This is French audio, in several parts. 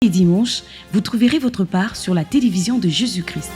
Et dimanche, vous trouverez votre part sur la télévision de Jésus-Christ.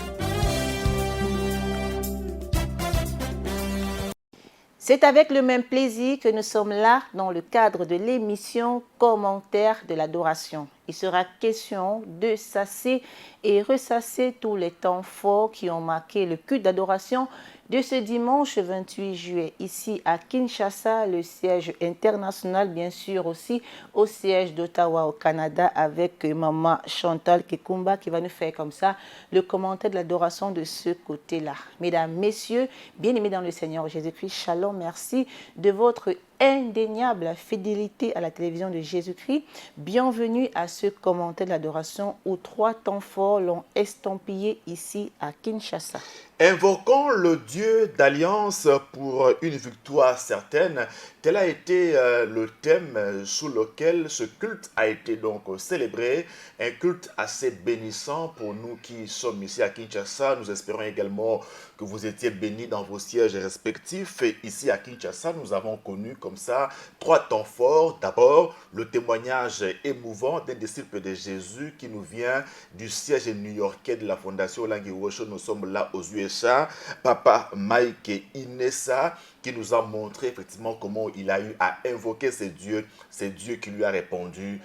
C'est avec le même plaisir que nous sommes là dans le cadre de l'émission Commentaires de l'adoration. Il sera question de sasser et ressasser tous les temps forts qui ont marqué le culte d'adoration de ce dimanche 28 juillet. Ici à Kinshasa, le siège international, bien sûr aussi au siège d'Ottawa au Canada avec Maman Chantal Kekumba qui va nous faire comme ça le commentaire de l'adoration de ce côté-là. Mesdames, Messieurs, bien-aimés dans le Seigneur Jésus-Christ, shalom, merci de votre indéniable fidélité à la télévision de Jésus-Christ. Bienvenue à ce commentaire de l'adoration où 3 temps forts l'ont estampillé ici à Kinshasa. Invoquons le Dieu d'alliance pour une victoire certaine. Tel a été le thème sous lequel ce culte a été donc célébré. Un culte assez bénissant pour nous qui sommes ici à Kinshasa. Nous espérons également que vous étiez bénis dans vos sièges respectifs. Et ici à Kinshasa, nous avons connu comme ça 3 temps forts. D'abord, le témoignage émouvant d'un disciple de Jésus qui nous vient du siège new-yorkais de la Fondation Olangi Osho. Nous sommes là aux USA. Papa Mike Inessa qui nous a montré effectivement comment il a eu à invoquer ces dieux qui lui a répondu,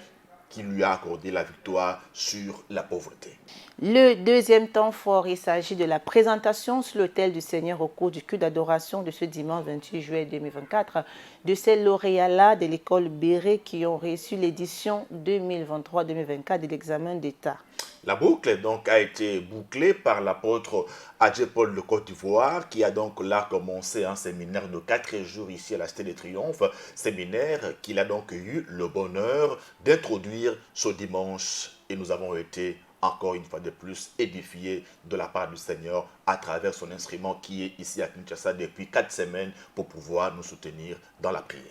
qui lui a accordé la victoire sur la pauvreté. Le deuxième temps fort, il s'agit de la présentation sur l'autel du Seigneur au cours du culte d'adoration de ce dimanche 28 juillet 2024 de ces lauréats de l'école Béret qui ont reçu l'édition 2023-2024 de l'examen d'État. La boucle donc a été bouclée par l'apôtre Adje Paul de Côte d'Ivoire qui a donc là commencé un séminaire de 4 jours ici à la Cité des Triomphes, séminaire qu'il a donc eu le bonheur d'introduire ce dimanche et nous avons été encore une fois de plus édifiés de la part du Seigneur à travers son instrument qui est ici à Kinshasa depuis 4 semaines pour pouvoir nous soutenir dans la prière.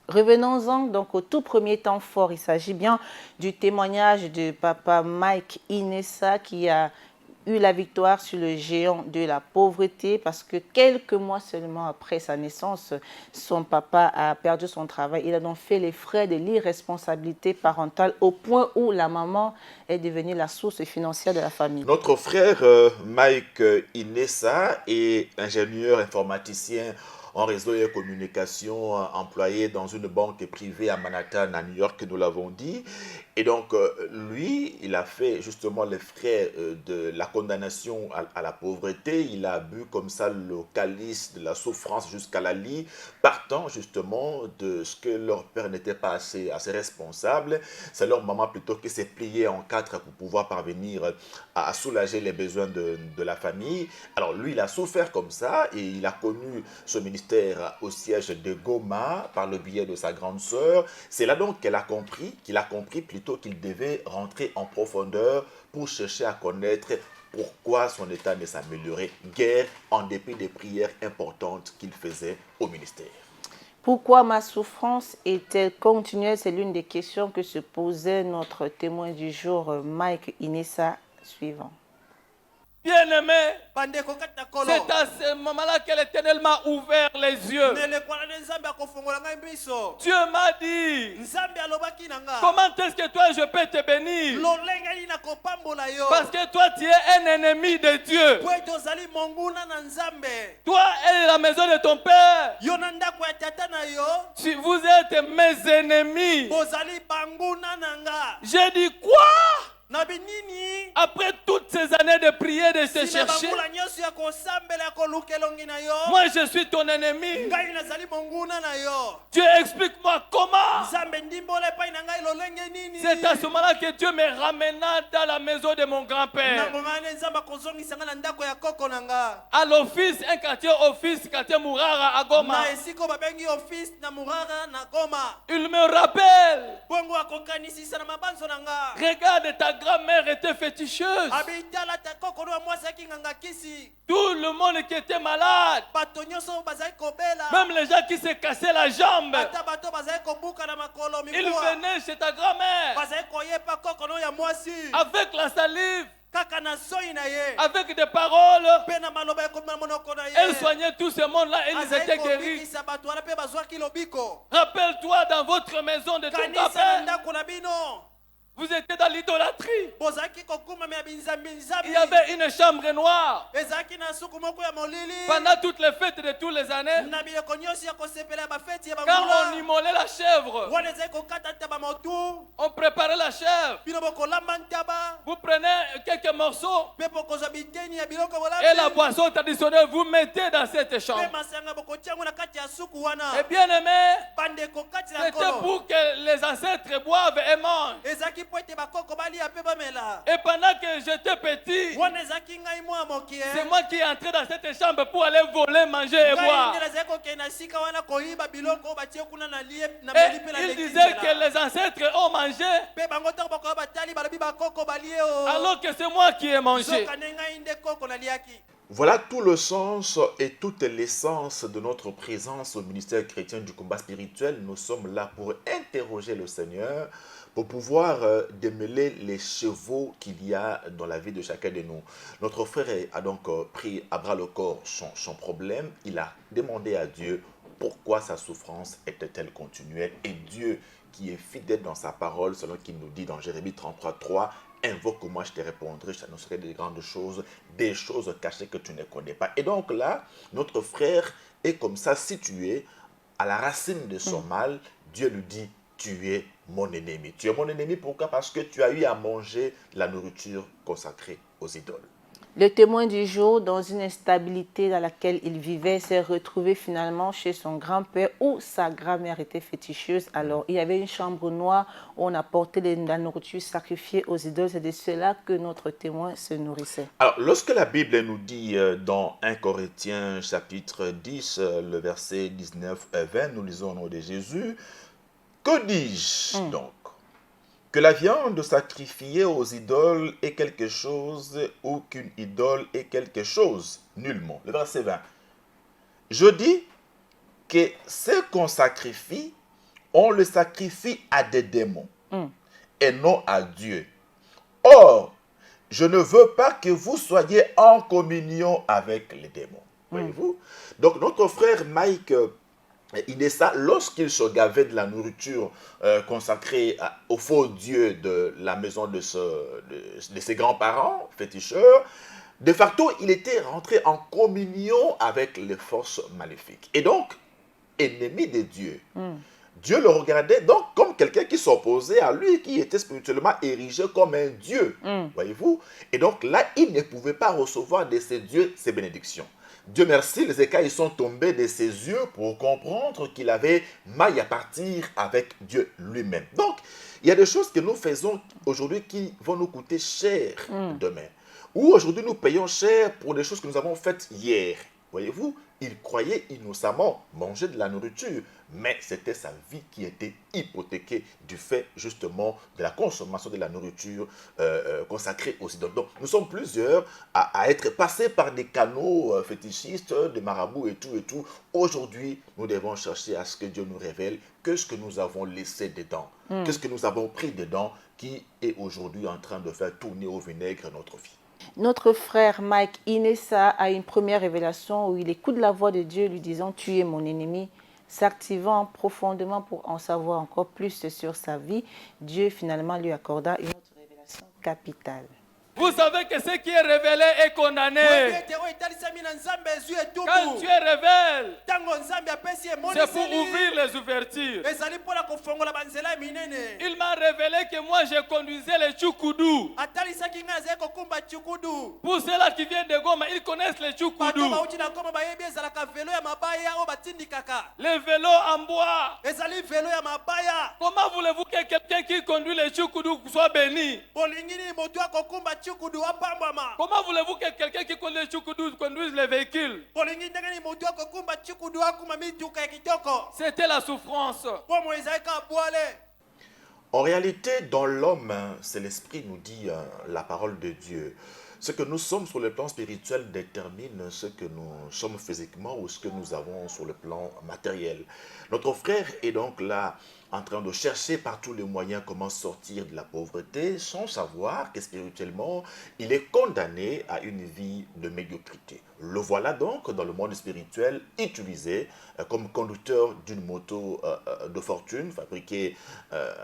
Revenons-en donc au tout premier temps fort. Il s'agit bien du témoignage de Papa Mike Inessa qui a eu la victoire sur le géant de la pauvreté parce que quelques mois seulement après sa naissance, son papa a perdu son travail. Il a donc fait les frais de l'irresponsabilité parentale au point où la maman est devenue la source financière de la famille. Notre frère Mike Inessa est ingénieur informaticien en réseau et communication employé dans une banque privée à Manhattan, à New York, nous l'avons dit. Et donc, lui, il a fait justement les frais de la condamnation à la pauvreté. Il a bu comme ça le calice de la souffrance jusqu'à la lie, partant justement de ce que leur père n'était pas assez responsable. C'est leur maman plutôt qui s'est pliée en 4 pour pouvoir parvenir à soulager les besoins de la famille. Alors lui, il a souffert comme ça et il a connu ce ministère au siège de Goma par le biais de sa grande sœur. C'est là donc qu'il a compris plutôt qu'il devait rentrer en profondeur pour chercher à connaître pourquoi son état ne s'améliorait guère en dépit des prières importantes qu'il faisait au ministère. Pourquoi ma souffrance est-elle continuelle? C'est l'une des questions que se posait notre témoin du jour, Mike Inessa, suivant. Bien-aimé, c'est à ce moment-là que l'Éternel m'a ouvert les yeux. Dieu m'a dit, comment est-ce que toi je peux te bénir? Parce que toi tu es un ennemi de Dieu. Toi et la maison de ton père, si vous êtes mes ennemis. J'ai dit quoi? Après toutes ces années de prière, de se chercher, moi je suis ton ennemi. Dieu, explique-moi comment. C'est à ce moment-là que Dieu me ramena dans la maison de mon grand-père. À l'office, un quartier Mourara à Goma. Il me rappelle. Regarde, ta grand-mère était féticheuse. Tout le monde qui était malade, même les gens qui se cassaient la jambe, ils venaient chez ta grand-mère avec la salive, avec des paroles. Elle soignait tout ce monde-là et ils étaient guéris. Rappelle-toi dans votre maison de ton grand-père. Vous étiez dans l'idolâtrie. Il y avait une chambre noire. Pendant toutes les fêtes de toutes les années, quand on immolait la chèvre, on préparait la chèvre. Vous prenez quelques morceaux et la boisson traditionnelle, vous mettez dans cette chambre. Et bien aimé, c'était pour que les ancêtres boivent et mangent. Et pendant que j'étais petit, c'est moi qui entrais dans cette chambre pour aller voler, manger et boire. Et il disait que les ancêtres ont mangé, alors que c'est moi qui ai mangé. Voilà tout le sens et toute l'essence de notre présence au ministère chrétien du combat spirituel. Nous sommes là pour interroger le Seigneur, pour pouvoir démêler les chevaux qu'il y a dans la vie de chacun de nous. Notre frère a donc pris à bras le corps son problème. Il a demandé à Dieu pourquoi sa souffrance était-elle continuelle. Et Dieu, qui est fidèle dans sa parole, selon qu'il nous dit dans Jérémie 33:3, invoque-moi, je te répondrai, je t'annoncerai des grandes choses, des choses cachées que tu ne connais pas. Et donc là, notre frère est comme ça situé à la racine de son mal. Dieu lui dit, tu es mon ennemi. Tu es mon ennemi, pourquoi? Parce que tu as eu à manger la nourriture consacrée aux idoles. Le témoin du jour, dans une instabilité dans laquelle il vivait, s'est retrouvé finalement chez son grand-père où sa grand-mère était féticheuse. Alors, il y avait une chambre noire où on apportait la nourriture sacrifiée aux idoles. C'est de cela que notre témoin se nourrissait. Alors, lorsque la Bible nous dit dans 1 Corinthiens chapitre 10, le verset 19-20, nous lisons au nom de Jésus, que dis-je donc? Que la viande sacrifiée aux idoles est quelque chose ou qu'une idole est quelque chose? Nullement. Le verset 20. Je dis que ce qu'on sacrifie, on le sacrifie à des démons et non à Dieu. Or, je ne veux pas que vous soyez en communion avec les démons. Voyez-vous? Donc, notre frère Mike Inessa, lorsqu'il se gavait de la nourriture consacrée au faux dieu de la maison de ses grands-parents féticheurs, de facto, il était rentré en communion avec les forces maléfiques. Et donc, ennemi de Dieu. Dieu le regardait donc comme quelqu'un qui s'opposait à lui, qui était spirituellement érigé comme un dieu. Voyez-vous? Et donc là, il ne pouvait pas recevoir de ces dieux ses bénédictions. Dieu merci, les écailles sont tombés de ses yeux pour comprendre qu'il avait maille à partir avec Dieu lui-même. Donc, il y a des choses que nous faisons aujourd'hui qui vont nous coûter cher demain. Ou aujourd'hui, nous payons cher pour des choses que nous avons faites hier. Voyez-vous, il croyait innocemment manger de la nourriture, mais c'était sa vie qui était hypothéquée du fait justement de la consommation de la nourriture consacrée aux idoles. Donc nous sommes plusieurs à être passés par des canaux fétichistes, des marabouts et tout. Aujourd'hui, nous devons chercher à ce que Dieu nous révèle que ce que nous avons laissé dedans, que ce que nous avons pris dedans qui est aujourd'hui en train de faire tourner au vinaigre notre vie. Notre frère Mike Inessa a une première révélation où il écoute la voix de Dieu lui disant « Tu es mon ennemi ». S'activant profondément pour en savoir encore plus sur sa vie, Dieu finalement lui accorda une autre révélation capitale. Vous savez que ce qui est révélé est condamné. Quand Dieu révèle, c'est pour ouvrir les ouvertures. Il m'a révélé que moi je conduisais les tchoukoudou. Pour ceux-là qui viennent de Goma, ils connaissent les tchoukoudou. Les vélos en bois. Comment voulez-vous que quelqu'un qui conduit les tchoukoudou soit béni? Comment voulez-vous que quelqu'un qui conduit les tchoukoudou conduise les véhicules? C'était la souffrance. En réalité, dans l'homme, c'est l'esprit, nous dit la parole de Dieu. Ce que nous sommes sur le plan spirituel détermine ce que nous sommes physiquement ou ce que nous avons sur le plan matériel. Notre frère est donc là en train de chercher par tous les moyens comment sortir de la pauvreté, sans savoir que spirituellement, il est condamné à une vie de médiocrité. Le voilà donc dans le monde spirituel utilisé comme conducteur d'une moto de fortune fabriquée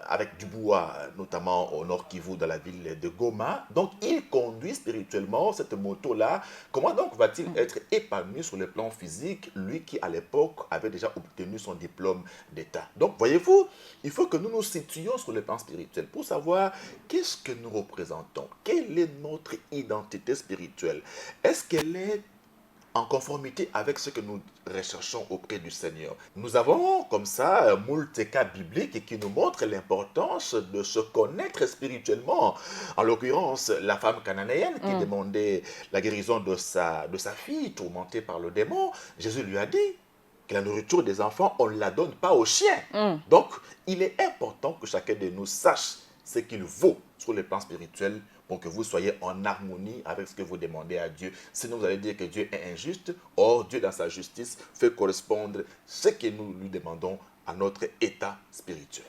avec du bois, notamment au Nord Kivu, dans la ville de Goma. Donc il conduit spirituellement cette moto-là. Comment donc va-t-il être épanoui sur le plan physique, lui qui à l'époque avait déjà obtenu son diplôme d'État? Donc voyez-vous, il faut que nous nous situions sur le plan spirituel pour savoir qu'est-ce que nous représentons, quelle est notre identité spirituelle. Est-ce qu'elle est en conformité avec ce que nous recherchons auprès du Seigneur? Nous avons comme ça moult cas bibliques qui nous montrent l'importance de se connaître spirituellement. En l'occurrence, la femme cananéenne qui demandait la guérison de sa fille tourmentée par le démon, Jésus lui a dit que la nourriture des enfants, on ne la donne pas aux chiens. Donc, il est important que chacun de nous sache ce qu'il vaut sur le plan spirituel pour que vous soyez en harmonie avec ce que vous demandez à Dieu. Sinon, vous allez dire que Dieu est injuste. Or, Dieu, dans sa justice, fait correspondre ce que nous lui demandons à notre état spirituel.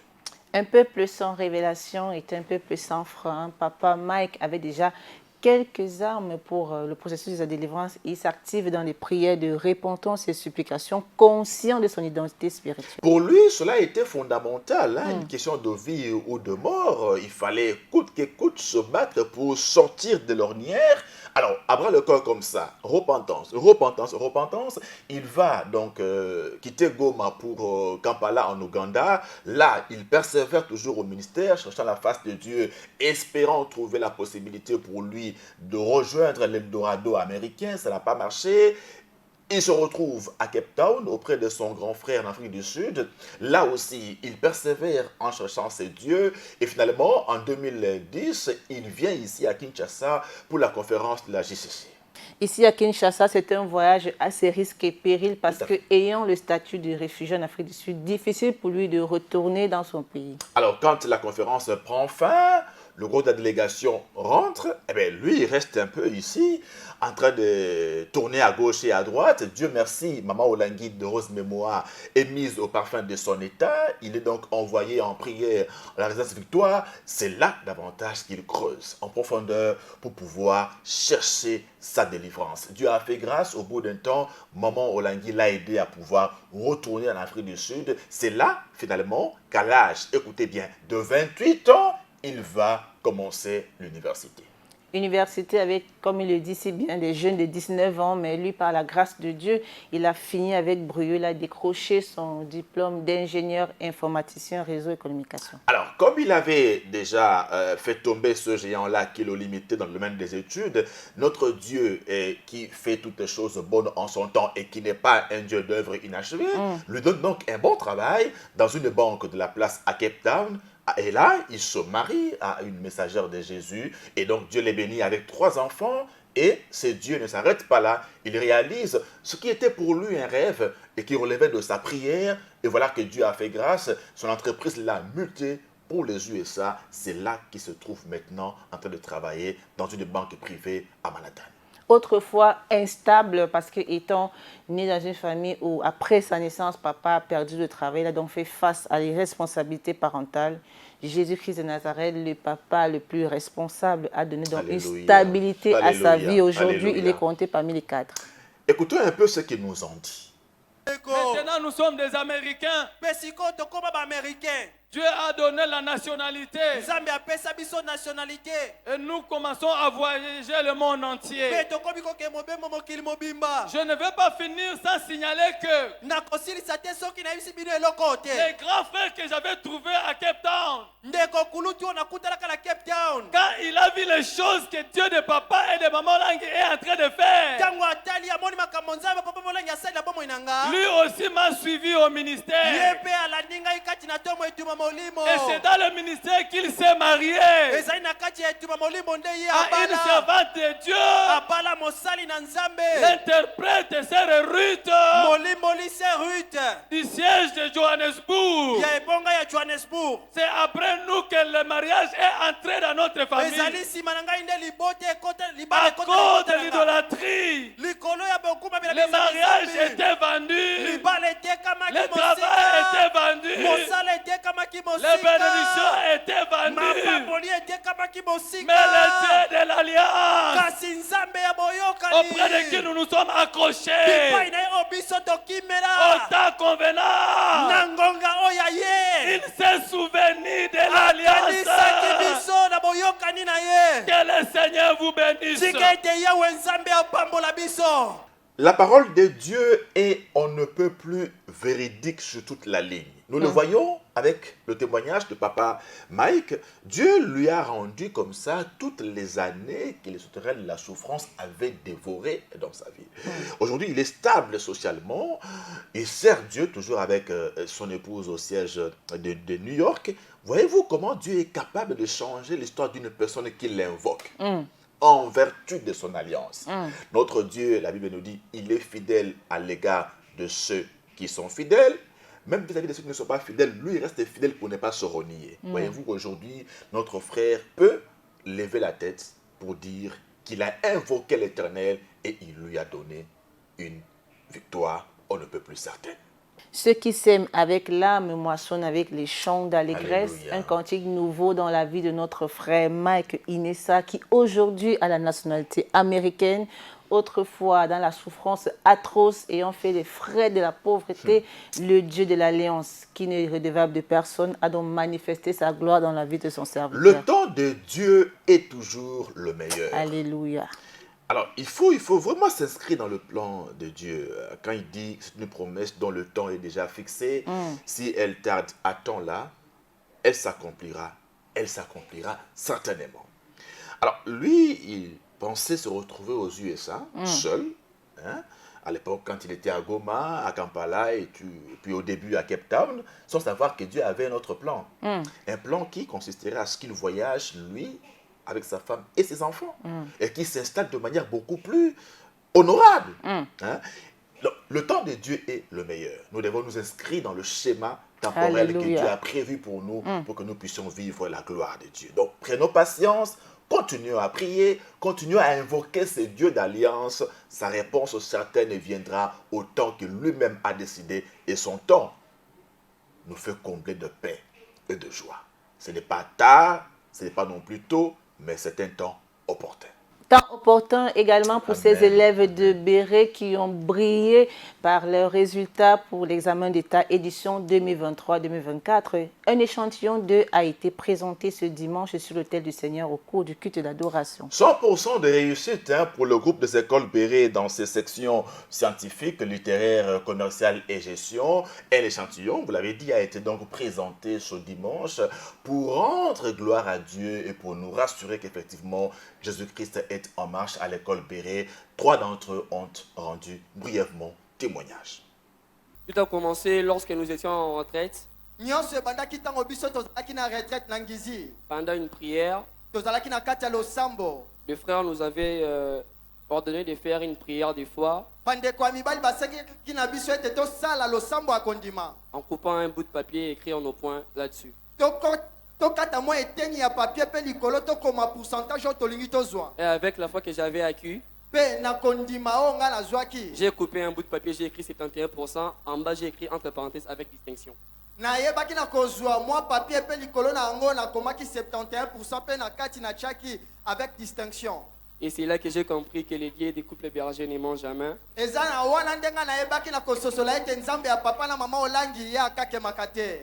Un peuple sans révélation est un peuple sans frein. Papa Mike avait déjà quelques armes pour le processus de sa délivrance. Il s'active dans les prières de repentance et supplication, conscient de son identité spirituelle. Pour lui, cela était fondamental. Une question de vie ou de mort. Il fallait coûte que coûte se battre pour sortir de l'ornière. Alors, à bras le corps comme ça, repentance, repentance, repentance. Il va donc quitter Goma pour Kampala en Ouganda. Là, il persévère toujours au ministère, cherchant la face de Dieu, espérant trouver la possibilité pour lui de rejoindre l'Eldorado américain. Ça n'a pas marché. Il se retrouve à Cape Town auprès de son grand frère en Afrique du Sud. Là aussi, il persévère en cherchant ses dieux. Et finalement, en 2010, il vient ici à Kinshasa pour la conférence de la JCC. Ici à Kinshasa, c'est un voyage assez risqué et péril parce que, ayant le statut de réfugié en Afrique du Sud, difficile pour lui de retourner dans son pays. Alors, quand la conférence prend fin, le gros de la délégation rentre, eh bien, lui, il reste un peu ici, en train de tourner à gauche et à droite. Dieu merci, Maman Olangui de Rose Mémoire est mise au parfum de son état. Il est donc envoyé en prière à la résidence Victoire. C'est là davantage qu'il creuse en profondeur pour pouvoir chercher sa délivrance. Dieu a fait grâce. Au bout d'un temps, Maman Olangui l'a aidé à pouvoir retourner en Afrique du Sud. C'est là, finalement, qu'à l'âge, écoutez bien, de 28 ans, il va commencer l'université. Université avec, comme il le dit si bien, des jeunes de 19 ans, mais lui, par la grâce de Dieu, il a fini avec brio, il a décroché son diplôme d'ingénieur informaticien réseau et communication. Alors, comme il avait déjà fait tomber ce géant-là qui le limitait dans le domaine des études, notre Dieu qui fait toutes les choses bonnes en son temps et qui n'est pas un Dieu d'œuvre inachevée, lui donne donc un bon travail dans une banque de la place à Cape Town. Et là, il se marie à une messagère de Jésus. Et donc, Dieu les bénit avec 3 enfants. Et ce Dieu ne s'arrête pas là. Il réalise ce qui était pour lui un rêve et qui relevait de sa prière. Et voilà que Dieu a fait grâce. Son entreprise l'a muté pour les USA. C'est là qu'il se trouve maintenant en train de travailler dans une banque privée à Manhattan. Autrefois instable parce que étant né dans une famille où après sa naissance, papa a perdu le travail, il a donc fait face à les responsabilités parentales. Jésus-Christ de Nazareth, le papa le plus responsable, a donné donc une stabilité à sa vie. Aujourd'hui, il est compté parmi les 4. Écoutons un peu ce qu'ils nous ont dit. Maintenant, nous sommes des Américains. Dieu a donné la nationalité. Et nous commençons à voyager le monde entier. Je ne vais pas finir sans signaler que les grands frères que j'avais trouvés à Cape Town, quand il a vu les choses que Dieu de papa et de maman Langue est en train de faire, lui aussi m'a suivi au ministère. Et c'est dans le ministère qu'il s'est marié à une servante de Dieu. L'interprète, c'est Ruth du siège de Johannesburg. C'est après nous que le mariage est entré dans notre famille. À cause de l'idolâtrie. Le mariage était vendu. Le travail était vendu. Les bénédictions étaient vendues. Mais le Dieu de l'Alliance, auprès de qui nous nous sommes accrochés, au temps convenant, il s'est souvenu de l'Alliance. Que le Seigneur vous bénisse. La parole de Dieu est on ne peut plus véridique sur toute la ligne. Nous le voyons avec le témoignage de papa Mike. Dieu lui a rendu comme ça toutes les années que les sauterelles de la souffrance avaient dévoré dans sa vie. Aujourd'hui, il est stable socialement. Il sert Dieu toujours avec son épouse au siège de New York. Voyez-vous comment Dieu est capable de changer l'histoire d'une personne qui l'invoque en vertu de son alliance. Notre Dieu, la Bible nous dit, il est fidèle à l'égard de ceux qui sont fidèles. Même vis-à-vis de ceux qui ne sont pas fidèles, lui, il reste fidèle pour ne pas se renier. Voyez-vous qu'aujourd'hui, notre frère peut lever la tête pour dire qu'il a invoqué l'Éternel et il lui a donné une victoire, on ne peut plus certaine. Ceux qui s'aiment avec l'âme moissonnent avec les chants d'allégresse. Alléluia. Un cantique nouveau dans la vie de notre frère Mike Inessa, qui aujourd'hui a la nationalité américaine. Autrefois, dans la souffrance atroce, ayant fait les frais de la pauvreté, le Dieu de l'Alliance, qui n'est redevable de personne, a donc manifesté sa gloire dans la vie de son serviteur. Le temps de Dieu est toujours le meilleur. Alléluia. Alors, il faut vraiment s'inscrire dans le plan de Dieu. Quand il dit que c'est une promesse dont le temps est déjà fixé, si elle tarde, attends-la, elle s'accomplira certainement. Alors, lui, il pensait se retrouver aux USA, seul, hein, à l'époque quand il était à Goma, à Kampala et puis au début à Cape Town, sans savoir que Dieu avait un autre plan. Un plan qui consisterait à ce qu'il voyage, lui, avec sa femme et ses enfants, et qui s'installe de manière beaucoup plus honorable. Hein. Le temps de Dieu est le meilleur. Nous devons nous inscrire dans le schéma temporel que Dieu a prévu pour nous, pour que nous puissions vivre la gloire de Dieu. Donc, prenons patience, continuons à prier, continuons à invoquer ce Dieu d'alliance. Sa réponse certaine viendra au temps que lui-même a décidé, et son temps nous fait combler de paix et de joie. Ce n'est pas tard, ce n'est pas non plus tôt, mais c'est un temps opportun. Temps opportun également pour ces élèves de Béret qui ont brillé par leurs résultats pour l'examen d'État édition 2023-2024. Un échantillon d'eux a été présenté ce dimanche sur l'autel du Seigneur au cours du culte d'adoration. 100% de réussite pour le groupe des écoles Béret dans ses sections scientifiques, littéraires, commerciales et gestion. Et l'échantillon, vous l'avez dit, a été donc présenté ce dimanche pour rendre gloire à Dieu et pour nous rassurer qu'effectivement Jésus-Christ est en marche à l'école Béret. 3 d'entre eux ont rendu brièvement témoignage. Tout a commencé lorsque nous étions en retraite. Pendant une prière, le frère nous avait ordonné de faire une prière de foi en coupant un bout de papier et écrire nos points là-dessus. Et avec la foi que j'avais acquis, j'ai coupé un bout de papier, j'ai écrit 71%. En bas, j'ai écrit entre parenthèses avec distinction. Et c'est là que j'ai compris que les guiers des couples bergers ne mangent jamais.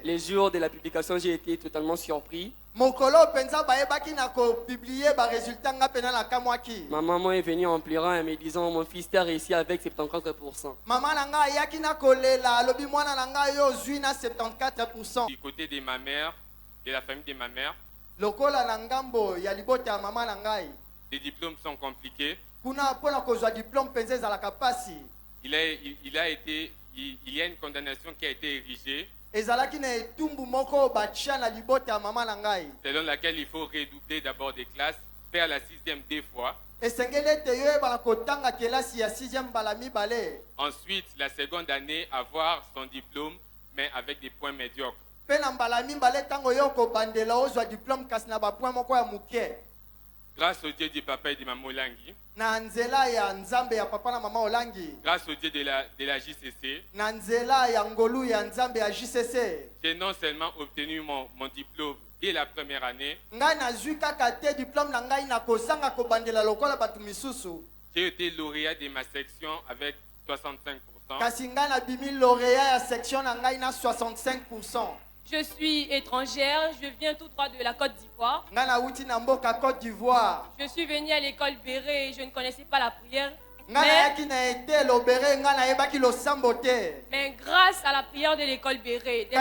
Les jours de la publication, j'ai été totalement surpris. Ma maman est venue en pleurant et me disant: mon fils t'a réussi avec 74%. Du côté de ma mère, de la famille de ma mère, les diplômes sont compliqués. Il y a une condamnation qui a été érigée, selon laquelle il faut redoubler d'abord des classes, faire la 6e 2 fois. Ensuite, la seconde année, avoir son diplôme, mais avec des points médiocres. Grâce au Dieu du papa et de maman Olangi. Na nzela ya nzambe ya papa na mama Olangi. Grâce au Dieu de la JCC. Na nzela ya ngolu ya nzambe ya JCC. J'ai non seulement obtenu mon diplôme dès la première année. Ngai nazwi kaka te diplôme na ngai na kozanga kobandela lokola batu misusu. J'ai été lauréat de ma section avec 65%. Kasi ngai na bimi lauréat ya section na ngai na 65%. Je suis étrangère, je viens tout droit de la Côte d'Ivoire. Ngai na wuti na mboka Côte d'Ivoire. Je suis venue à l'école Béré et je ne connaissais pas la prière. Mais grâce à la prière de l'école Béré, de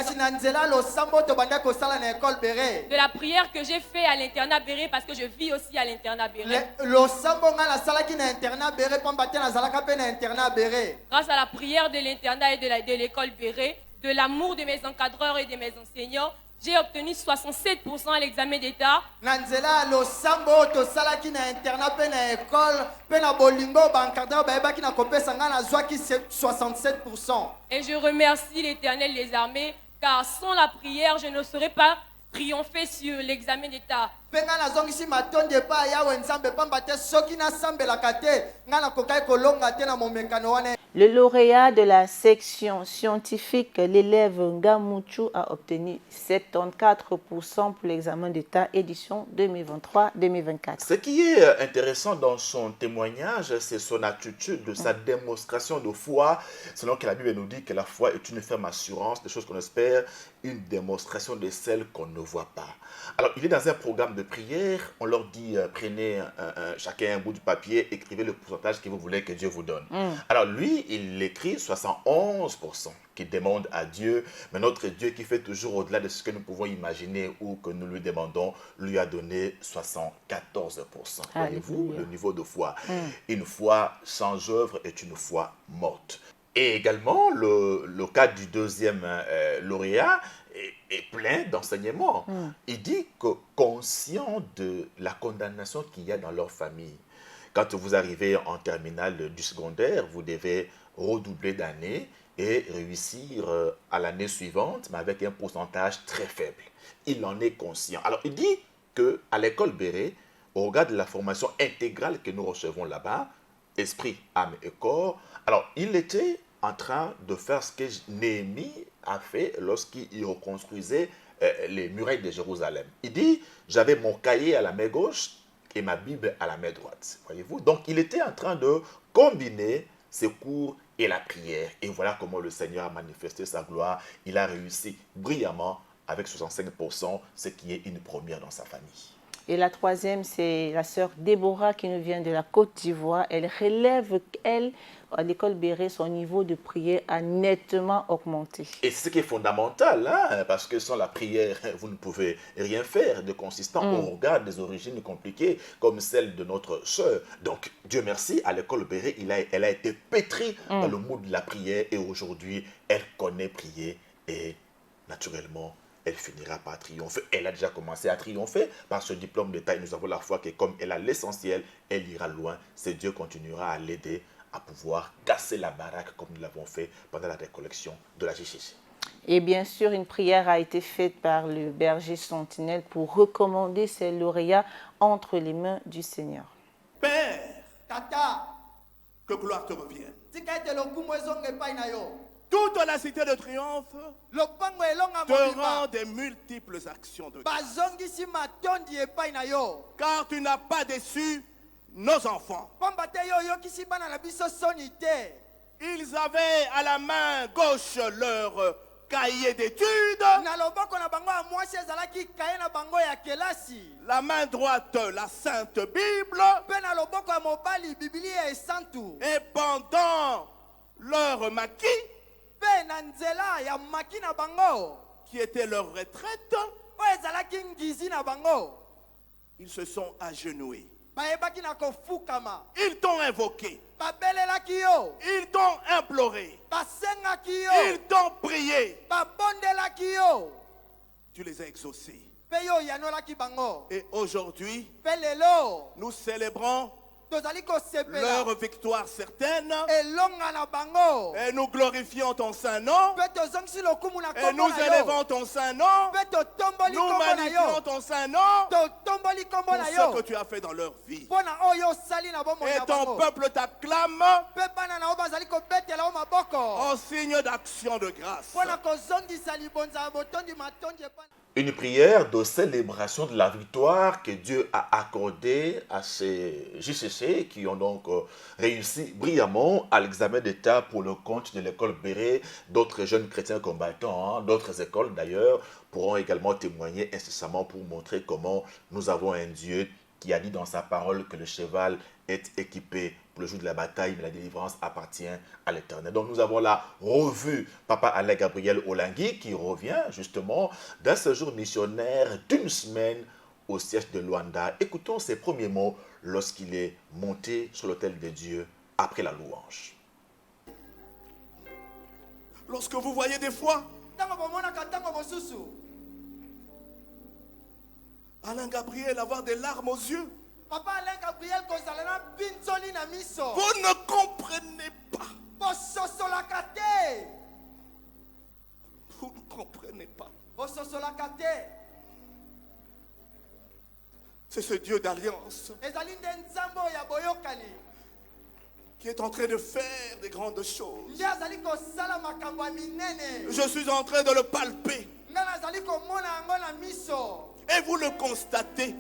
la prière que j'ai fait à l'internat Béré, parce que je vis aussi à l'internat Béré. Grâce à la prière de l'internat et de l'école Béré, de l'amour de mes encadreurs et de mes enseignants, j'ai obtenu 67% à l'examen d'État. Et je remercie l'Éternel des armées, car sans la prière, je ne serais pas triompher sur l'examen d'État. Le lauréat de la section scientifique, l'élève Ngamuchu, a obtenu 74% pour l'examen d'État édition 2023-2024. Ce qui est intéressant dans son témoignage, c'est son attitude, de sa démonstration de foi, selon que la Bible nous dit que la foi est une ferme assurance des choses qu'on espère, une démonstration de celles qu'on ne voit pas. Alors, il est dans un programme de prière, on leur dit, prenez chacun un bout de papier, écrivez le pourcentage que vous voulez que Dieu vous donne. Alors, lui, il écrit 71% qu'il demande à Dieu, mais notre Dieu qui fait toujours au-delà de ce que nous pouvons imaginer ou que nous lui demandons, lui a donné 74%. Voyez-vous le niveau de foi. Une foi sans œuvre est une foi morte. Et également, le cas du deuxième lauréat est plein d'enseignements. Il dit que conscient de la condamnation qu'il y a dans leur famille, quand vous arrivez en terminale du secondaire, vous devez redoubler d'année et réussir à l'année suivante, mais avec un pourcentage très faible. Il en est conscient. Alors, il dit qu'à l'école Béré, au regard de la formation intégrale que nous recevons là-bas, esprit, âme et corps, alors il était en train de faire ce que Néhémie a fait lorsqu'il reconstruisait les murailles de Jérusalem. Il dit, j'avais mon cahier à la main gauche et ma Bible à la main droite. Voyez-vous? Donc, il était en train de combiner ses cours et la prière. Et voilà comment le Seigneur a manifesté sa gloire. Il a réussi brillamment avec 65%, ce qui est une première dans sa famille. Et la troisième, c'est la sœur Déborah qui nous vient de la Côte d'Ivoire. Elle relève, elle, à l'école Béré, son niveau de prière a nettement augmenté. Et c'est ce qui est fondamental, hein, parce que sans la prière, vous ne pouvez rien faire de consistant au regard des origines compliquées comme celle de notre sœur. Donc, Dieu merci, à l'école Béré, elle a été pétrie dans le moule de la prière et aujourd'hui, elle connaît prier et naturellement, elle finira par triompher. Elle a déjà commencé à triompher par ce diplôme d'État. Et nous avons la foi que comme elle a l'essentiel, elle ira loin. C'est Dieu continuera à l'aider à pouvoir casser la baraque comme nous l'avons fait pendant la récollection de la JCC. Et bien sûr, une prière a été faite par le berger sentinelle pour recommander ces lauréats entre les mains du Seigneur. Père, Tata, que gloire te revienne. Toute la cité de triomphe te rend des multiples actions de grâce. Car tu n'as pas déçu nos enfants. Ils avaient à la main gauche leur cahier d'études, la main droite la Sainte Bible, et pendant leur maquis, qui était leur retraite, ils se sont agenouillés. Ils t'ont invoqué. Ils t'ont imploré. Ils t'ont prié. Tu les as exaucés. Et aujourd'hui, nous célébrons leur victoire certaine. Et nous glorifions ton saint nom. Et nous élevons ton saint nom. Nous magnifions ton saint nom pour ce que tu as fait dans leur vie. Et ton peuple t'acclame en signe d'action de grâce. Une prière de célébration de la victoire que Dieu a accordée à ces JCC qui ont donc réussi brillamment à l'examen d'État pour le compte de l'école Béret. D'autres jeunes chrétiens combattants, d'autres écoles d'ailleurs, pourront également témoigner incessamment pour montrer comment nous avons un Dieu qui a dit dans sa parole que le cheval est équipé pour le jour de la bataille, mais la délivrance appartient à l'Éternel. Donc nous avons là revu Papa Alain Gabriel Olangui qui revient justement d'un séjour missionnaire d'une semaine au siège de Luanda. Écoutons ses premiers mots lorsqu'il est monté sur l'autel de Dieu après la louange. Lorsque vous voyez des fois Alain Gabriel avoir des larmes aux yeux, Papa Alain Gabriel vous ne comprenez pas. Vous ne comprenez pas. C'est ce Dieu d'alliance qui est en train de faire des grandes choses. Je suis en train de le palper. Et vous le constatez.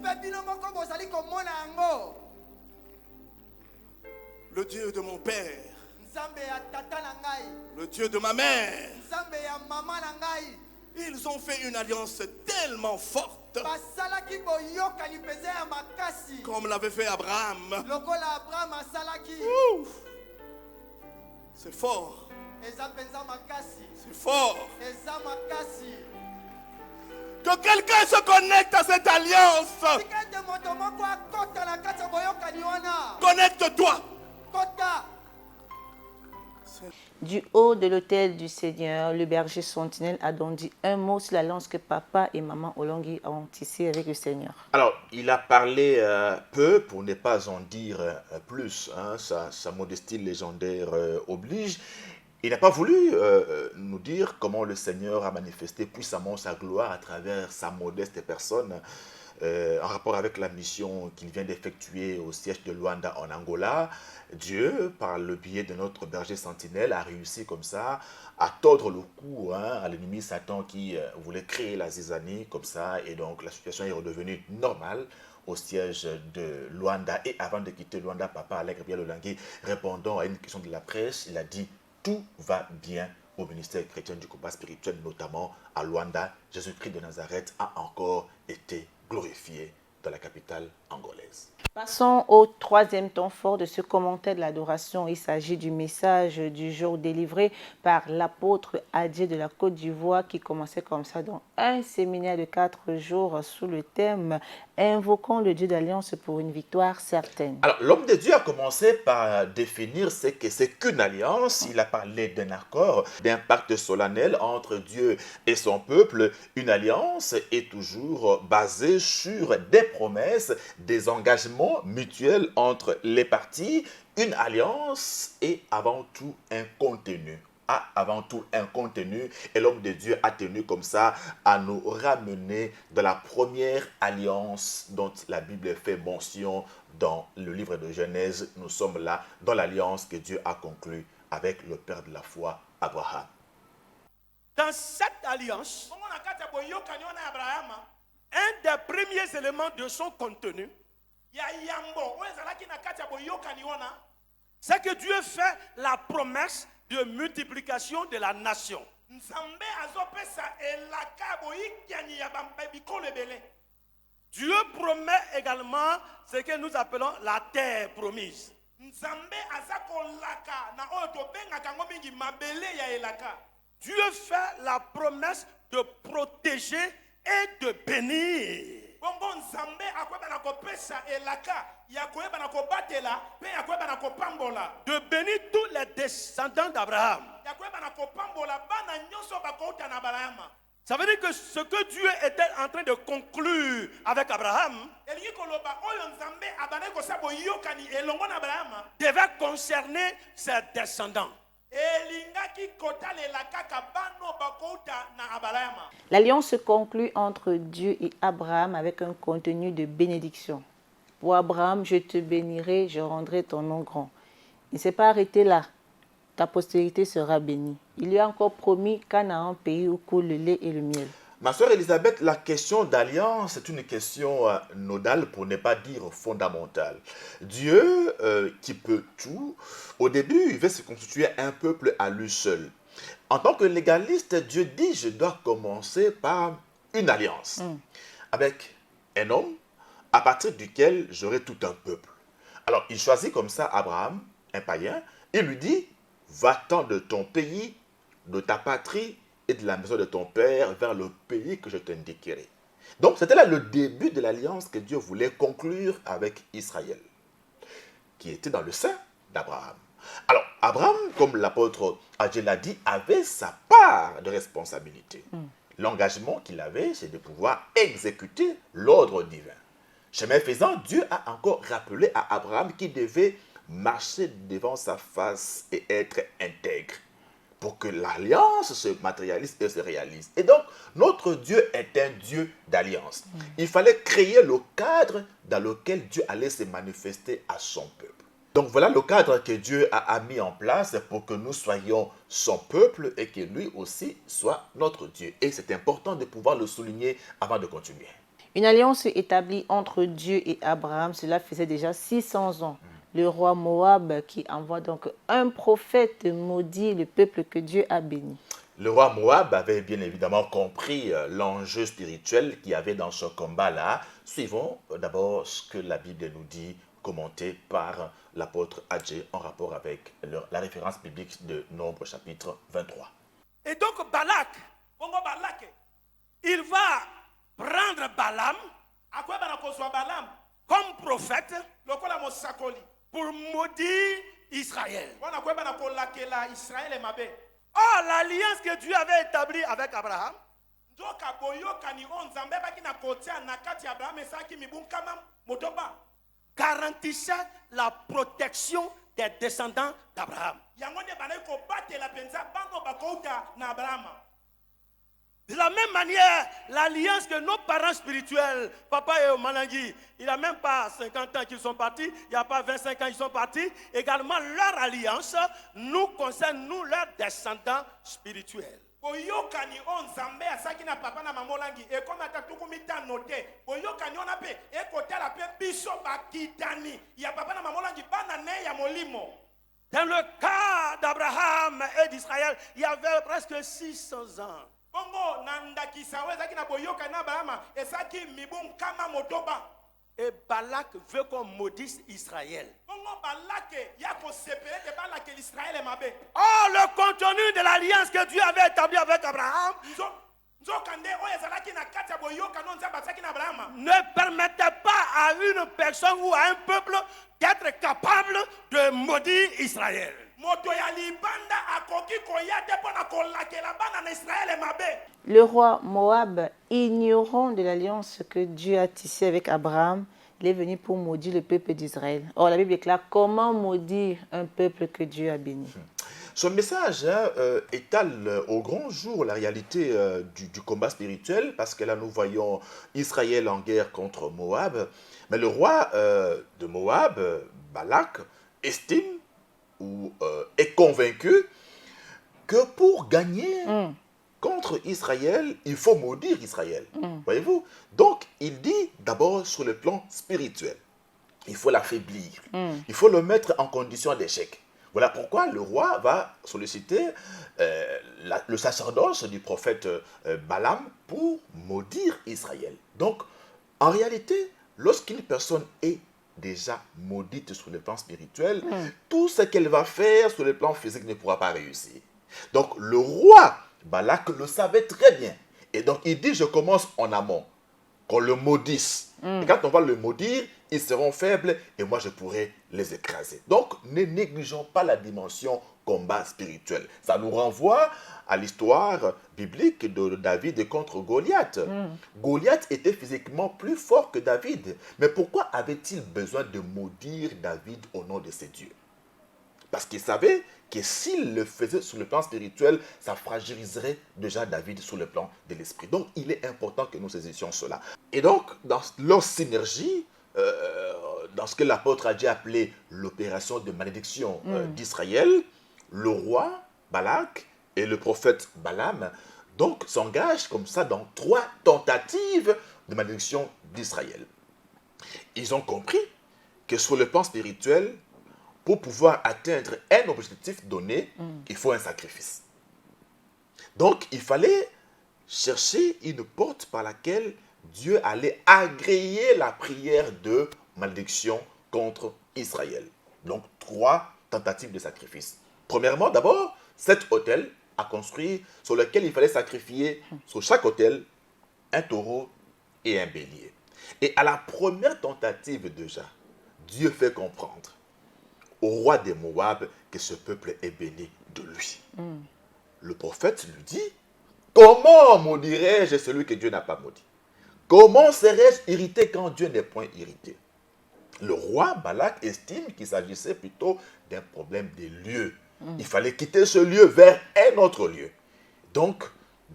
Le Dieu de mon père, le Dieu de ma mère, ils ont fait une alliance tellement forte, comme l'avait fait Abraham. C'est fort. C'est fort. Que quelqu'un se connecte à cette alliance. Connecte-toi. Du haut de l'autel du Seigneur, le berger sentinelle a donc dit un mot sur l'alliance que papa et maman Olangui ont tissée avec le Seigneur. Alors, il a parlé peu pour ne pas en dire plus. Sa modestie légendaire oblige. Il n'a pas voulu nous dire comment le Seigneur a manifesté puissamment sa gloire à travers sa modeste personne en rapport avec la mission qu'il vient d'effectuer au siège de Luanda en Angola. Dieu, par le biais de notre berger sentinelle, a réussi comme ça à tordre le cou à l'ennemi Satan qui voulait créer la zizanie comme ça. Et donc la situation est redevenue normale au siège de Luanda. Et avant de quitter Luanda, Papa Alain Gabriel Olangui, répondant à une question de la presse, il a dit « Tout va bien au ministère chrétien du combat spirituel, notamment à Luanda. Jésus-Christ de Nazareth a encore été glorifié dans la capitale angolaise. » Passons au troisième temps fort de ce commentaire de l'adoration. Il s'agit du message du jour délivré par l'apôtre Adjé de la Côte d'Ivoire qui commençait comme ça dans un séminaire de 4 jours sous le thème « Invoquons le Dieu d'Alliance pour une victoire certaine ». Alors, l'homme de Dieu a commencé par définir ce que c'est qu'une alliance. Il a parlé d'un accord, d'un pacte solennel entre Dieu et son peuple. Une alliance est toujours basée sur des promesses, des engagements mutuels entre les parties. Une alliance est avant tout un contenu. Avant tout un contenu, et l'homme de Dieu a tenu comme ça à nous ramener dans la première alliance dont la Bible fait mention dans le livre de Genèse. Nous sommes là dans l'alliance que Dieu a conclue avec le père de la foi, Abraham. Dans cette alliance, un des premiers éléments de son contenu, c'est que Dieu fait la promesse de multiplication de la nation. Dieu promet également ce que nous appelons la terre promise. Dieu fait la promesse de protéger et de bénir. De bénir tous les descendants d'Abraham. Ça veut dire que ce que Dieu était en train de conclure avec Abraham, devait concerner ses descendants. L'alliance se conclut entre Dieu et Abraham avec un contenu de bénédiction. Pour Abraham, je te bénirai, je rendrai ton nom grand. Il ne s'est pas arrêté là. Ta postérité sera bénie. Il lui a encore promis Canaan, pays où coule le lait et le miel. Ma sœur Elisabeth, la question d'alliance est une question nodale, pour ne pas dire fondamentale. Dieu, qui peut tout, au début, il veut se constituer un peuple à lui seul. En tant que légaliste, Dieu dit, je dois commencer par une alliance avec un homme à partir duquel j'aurai tout un peuple. Alors, il choisit comme ça Abraham, un païen, et lui dit, va-t'en de ton pays, de ta patrie, et de la maison de ton père vers le pays que je t'indiquerai. Donc, c'était là le début de l'alliance que Dieu voulait conclure avec Israël, qui était dans le sein d'Abraham. Alors, Abraham, comme l'apôtre Agé l'a dit, avait sa part de responsabilité. L'engagement qu'il avait, c'est de pouvoir exécuter l'ordre divin. Chemin faisant, Dieu a encore rappelé à Abraham qu'il devait marcher devant sa face et être intègre, pour que l'alliance se matérialise et se réalise. Et donc, notre Dieu est un Dieu d'alliance. Il fallait créer le cadre dans lequel Dieu allait se manifester à son peuple. Donc, voilà le cadre que Dieu a mis en place pour que nous soyons son peuple et que lui aussi soit notre Dieu. Et c'est important de pouvoir le souligner avant de continuer. Une alliance établie entre Dieu et Abraham, cela faisait déjà 600 ans. Le roi Moab qui envoie donc un prophète maudit le peuple que Dieu a béni. Le roi Moab avait bien évidemment compris l'enjeu spirituel qu'il y avait dans ce combat-là. Suivons d'abord ce que la Bible nous dit, commenté par l'apôtre Agé en rapport avec la référence biblique de Nombre chapitre 23. Et donc Balak, il va prendre Balaam comme prophète pour maudire Israël. Or, l'alliance que Dieu avait établie avec Abraham garantissait la protection des descendants d'Abraham. De la même manière, l'alliance que nos parents spirituels, papa et Malangui, il n'y a même pas 50 ans qu'ils sont partis, il n'y a pas 25 ans qu'ils sont partis, également leur alliance nous concerne, nous, leurs descendants spirituels. Dans le cas d'Abraham et d'Israël, il y avait presque 600 ans. Et Balak veut qu'on maudisse Israël. Or, le contenu de l'alliance que Dieu avait établie avec Abraham ne permettait pas à une personne ou à un peuple d'être capable de maudire Israël. Le roi Moab, ignorant de l'alliance que Dieu a tissée avec Abraham, il est venu pour maudire le peuple d'Israël. Or, la Bible déclare comment maudire un peuple que Dieu a béni. Ce message étale au grand jour la réalité du combat spirituel, parce que là nous voyons Israël en guerre contre Moab, mais le roi de Moab, Balak, estime ou est convaincu que pour gagner contre Israël, il faut maudire Israël. Voyez-vous? Donc, il dit d'abord sur le plan spirituel, il faut l'affaiblir, il faut le mettre en condition d'échec. Voilà pourquoi le roi va solliciter le sacerdoce du prophète Balaam pour maudire Israël. Donc, en réalité, lorsqu'une personne est déjà maudite sur le plan spirituel, tout ce qu'elle va faire sur le plan physique ne pourra pas réussir. Donc, le roi Balak le savait très bien. Et donc, il dit, je commence en amont. qu'on le maudisse. Et quand on va le maudire, ils seront faibles et moi je pourrai les écraser. Donc ne négligeons pas la dimension combat spirituel. Ça nous renvoie à l'histoire biblique de David contre Goliath. Goliath était physiquement plus fort que David. Mais pourquoi avait-il besoin de maudire David au nom de ses dieux? Parce qu'il savait que s'il le faisait sur le plan spirituel, ça fragiliserait déjà David sur le plan de l'esprit. Donc, il est important que nous saisissions cela. Et donc, dans leur synergie, dans ce que l'apôtre a dit appeler l'opération de malédiction d'Israël, le roi Balak et le prophète Balaam donc s'engagent comme ça dans 3 tentatives de malédiction d'Israël. Ils ont compris que sur le plan spirituel, pour pouvoir atteindre un objectif donné, il faut un sacrifice. Donc, il fallait chercher une porte par laquelle Dieu allait agréer la prière de malédiction contre Israël. Donc, 3 tentatives de sacrifice. Premièrement, d'abord, cet autel à construire sur lequel il fallait sacrifier sur chaque autel un taureau et un bélier. Et à la première tentative déjà, Dieu fait comprendre au roi des Moab que ce peuple est béni de lui. Le prophète lui dit, comment maudirais-je celui que Dieu n'a pas maudit? Comment serais-je irrité quand Dieu n'est point irrité? Le roi Balak estime qu'il s'agissait plutôt d'un problème des lieux. Il fallait quitter ce lieu vers un autre lieu. Donc,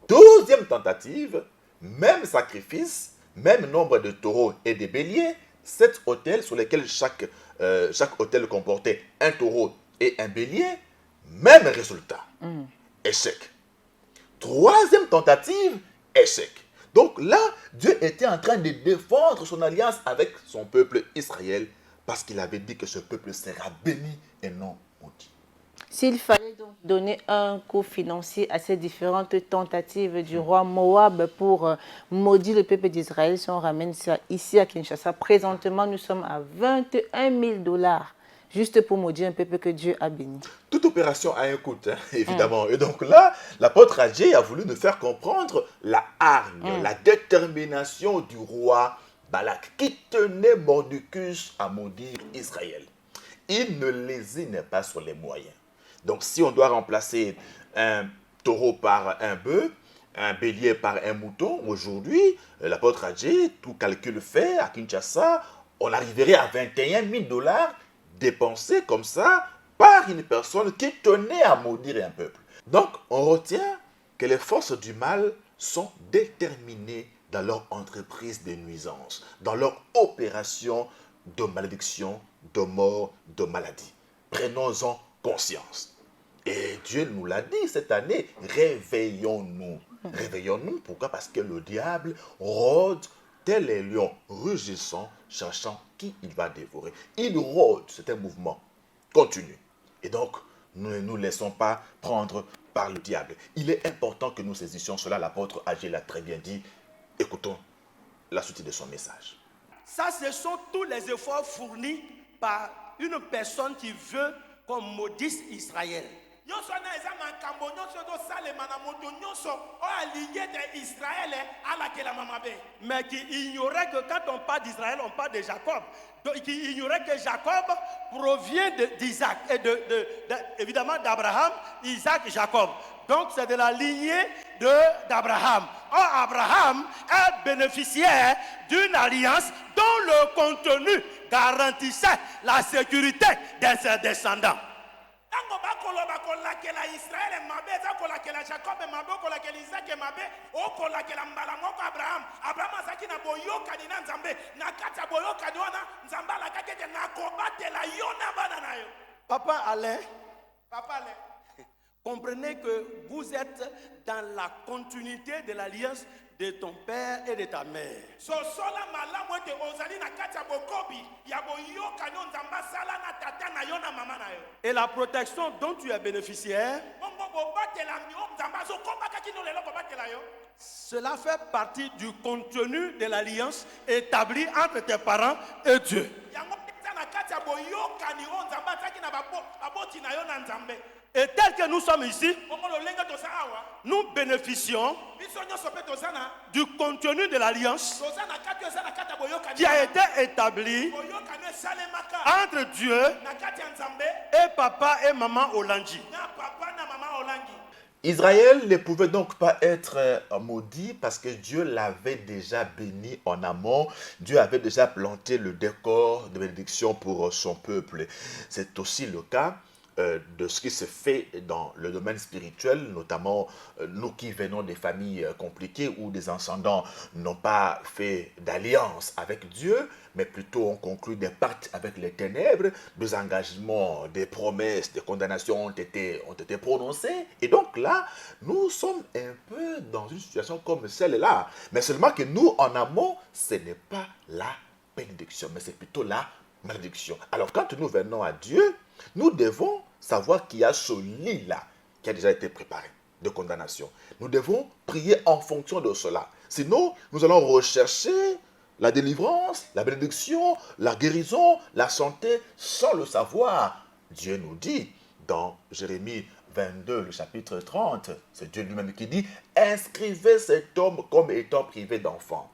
deuxième tentative, même sacrifice, même nombre de taureaux et de béliers, 7 autels sur lesquels chaque autel comportait un taureau et un bélier, même résultat. Échec. Troisième tentative, échec. Donc là, Dieu était en train de défendre son alliance avec son peuple Israël parce qu'il avait dit que ce peuple sera béni et non maudit. S'il fallait donc donner un coût financier à ces différentes tentatives du roi Moab pour maudire le peuple d'Israël, si on ramène ça ici à Kinshasa, présentement nous sommes à 21 000 $ juste pour maudire un peuple que Dieu a béni. Toute opération a un coût, hein, évidemment. Et donc là, l'apôtre Agé a voulu nous faire comprendre la hargne, la détermination du roi Balak, qui tenait Mordicus à maudire Israël. Il ne lésinait pas sur les moyens. Donc si on doit remplacer un taureau par un bœuf, un bélier par un mouton, aujourd'hui, l'apôtre Agé, tout calcul fait, à Kinshasa, on arriverait à 21 000 $ dépensés comme ça par une personne qui tenait à maudire un peuple. Donc, on retient que les forces du mal sont déterminées dans leur entreprise de nuisance, dans leur opération de malédiction, de mort, de maladie. Prenons-en conscience. Et Dieu nous l'a dit cette année, réveillons-nous. Réveillons-nous, pourquoi? Parce que le diable rôde tel les lions rugissant, cherchant qui il va dévorer. Il rôde, c'est un mouvement continu. Et donc, nous ne nous laissons pas prendre par le diable. Il est important que nous saisissions cela. L'apôtre Agé l'a très bien dit. Écoutons la suite de son message. Ça, ce sont tous les efforts fournis par une personne qui veut qu'on maudisse Israël. Mais qui ignorait que quand on parle d'Israël, on parle de Jacob. Donc, qui ignorait que Jacob provient d'Isaac et évidemment d'Abraham, Isaac, Jacob. Donc c'est de la lignée d'Abraham. Or, Abraham est bénéficiaire d'une alliance dont le contenu garantissait la sécurité de ses descendants. Papa Alain, comprenez que vous êtes dans la continuité de l'alliance de ton père et de ta mère. Et la protection dont tu es bénéficiaire, cela fait partie du contenu de l'alliance établie entre tes parents et Dieu. Et tel que nous sommes ici, nous bénéficions du contenu de l'alliance qui a été établi entre Dieu et papa et maman Olandji. Israël ne pouvait donc pas être maudit parce que Dieu l'avait déjà béni en amont. Dieu avait déjà planté le décor de bénédiction pour son peuple. C'est aussi le cas de ce qui se fait dans le domaine spirituel, notamment nous qui venons des familles compliquées où des ascendants n'ont pas fait d'alliance avec Dieu, mais plutôt ont conclu des pactes avec les ténèbres, des engagements, des promesses, des condamnations ont été prononcées. Et donc là, nous sommes un peu dans une situation comme celle-là. Mais seulement que nous, en amont, ce n'est pas la bénédiction, mais c'est plutôt la malédiction. Alors quand nous venons à Dieu, nous devons savoir qu'il y a ce lit-là qui a déjà été préparé de condamnation. Nous devons prier en fonction de cela. Sinon, nous allons rechercher la délivrance, la bénédiction, la guérison, la santé, sans le savoir. Dieu nous dit dans Jérémie 22, le chapitre 30, c'est Dieu lui-même qui dit « Inscrivez cet homme comme étant privé d'enfant,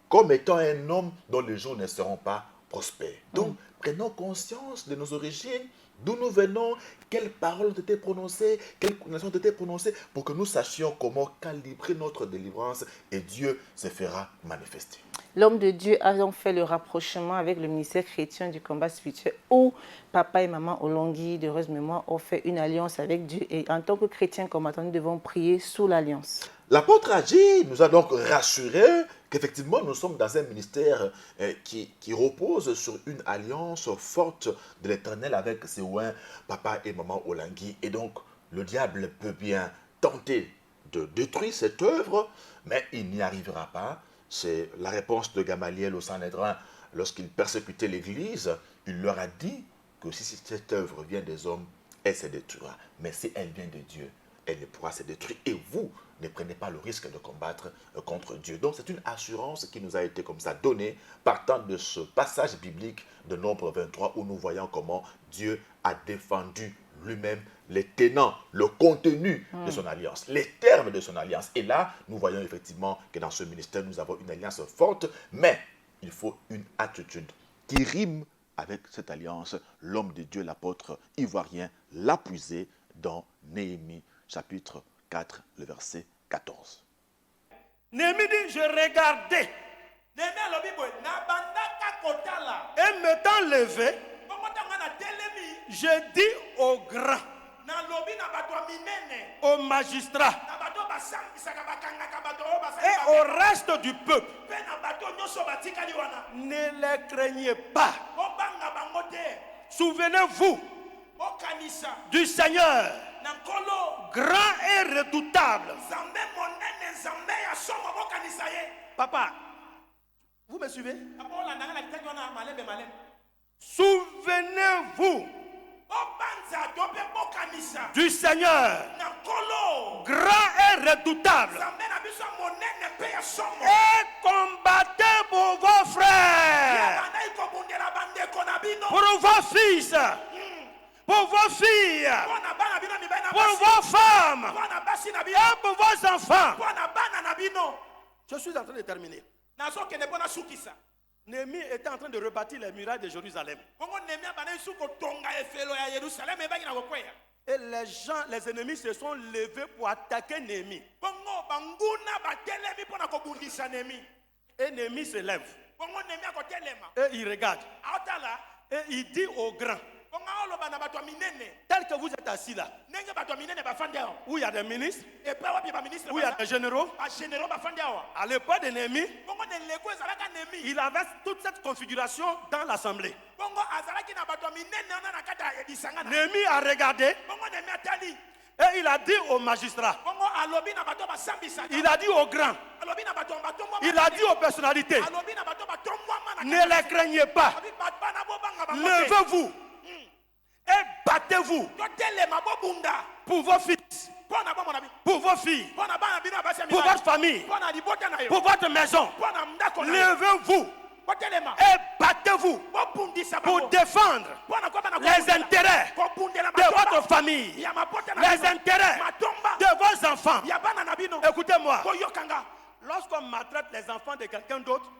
comme étant un homme dont les jours ne seront pas prospères. » Donc, prenons conscience de nos origines, d'où nous venons, quelles paroles ont été prononcées, quelles condamnations ont été prononcées, pour que nous sachions comment calibrer notre délivrance et Dieu se fera manifester. L'homme de Dieu a donc fait le rapprochement avec le ministère chrétien du combat spirituel où papa et maman Olandji de heureuse mémoire ont fait une alliance avec Dieu. Et en tant que chrétiens combattants, nous devons prier sous l'alliance. L'apôtre Agi nous a donc rassuré qu'effectivement nous sommes dans un ministère qui repose sur une alliance forte de l'Éternel avec ses ouins, papa et maman Olandji. Et donc le diable peut bien tenter de détruire cette œuvre, mais il n'y arrivera pas. C'est la réponse de Gamaliel au Sanhédrin lorsqu'il persécutait l'Église. Il leur a dit que si cette œuvre vient des hommes, elle se détruira. Mais si elle vient de Dieu, elle ne pourra se détruire. Et vous ne prenez pas le risque de combattre contre Dieu. Donc c'est une assurance qui nous a été comme ça donnée partant de ce passage biblique de Nombre 23 où nous voyons comment Dieu a défendu lui-même les tenants, le contenu de son alliance, les termes de son alliance. Et là, nous voyons effectivement que dans ce ministère, nous avons une alliance forte, mais il faut une attitude qui rime avec cette alliance. L'homme de Dieu, l'apôtre ivoirien, l'a puisé dans Néhémie, chapitre 4, le verset 14. Néhémie dit, je regardais. Et m'étant levé, je dis aux grands, aux magistrats et au reste du peuple, ne les craignez pas. Souvenez-vous du Seigneur, grand et redoutable. Papa, vous me suivez? Souvenez-vous du Seigneur, grand et redoutable, et combattez pour vos frères, pour vos fils, pour vos filles, pour vos femmes, et pour vos enfants. Je suis en train de terminer. Néhémie était en train de rebâtir les murailles de Jérusalem. Et les gens, les ennemis se sont levés pour attaquer Néhémie. Et Néhémie se lève. Et il regarde. Et il dit aux grands, tel que vous êtes assis là, où il y a des ministres, où il y a des généraux, à l'époque de Néhémie, il avait toute cette configuration dans l'assemblée. Néhémie a regardé et il a dit aux magistrats, il a dit aux grands, il a dit aux personnalités, ne les craignez pas, levez-vous et battez-vous pour vos fils, pour vos filles, pour votre famille, pour votre maison. Levez-vous Et battez-vous pour défendre les intérêts de votre famille, les intérêts de vos enfants. Écoutez-moi. Lorsqu'on maltraite les enfants de quelqu'un d'autre,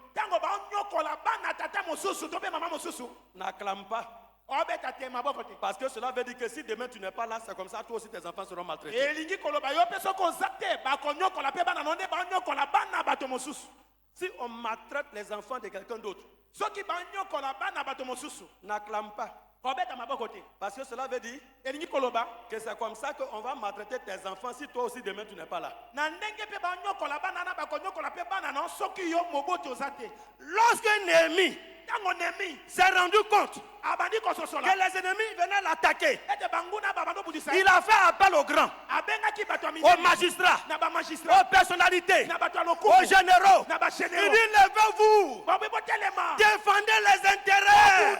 n'acclame pas. Parce que cela veut dire que si demain tu n'es pas là, c'est comme ça, toi aussi tes enfants seront maltraités. Si on maltraite les enfants de quelqu'un d'autre, n'acclame pas. Parce que cela veut dire que c'est comme ça qu'on va maltraiter tes enfants si toi aussi demain tu n'es pas là. Lorsque Néhémie s'est rendu compte que les ennemis venaient l'attaquer, il a fait appel aux grands, aux magistrats, aux personnalités, aux généraux. Il dit levez-vous, défendez les intérêts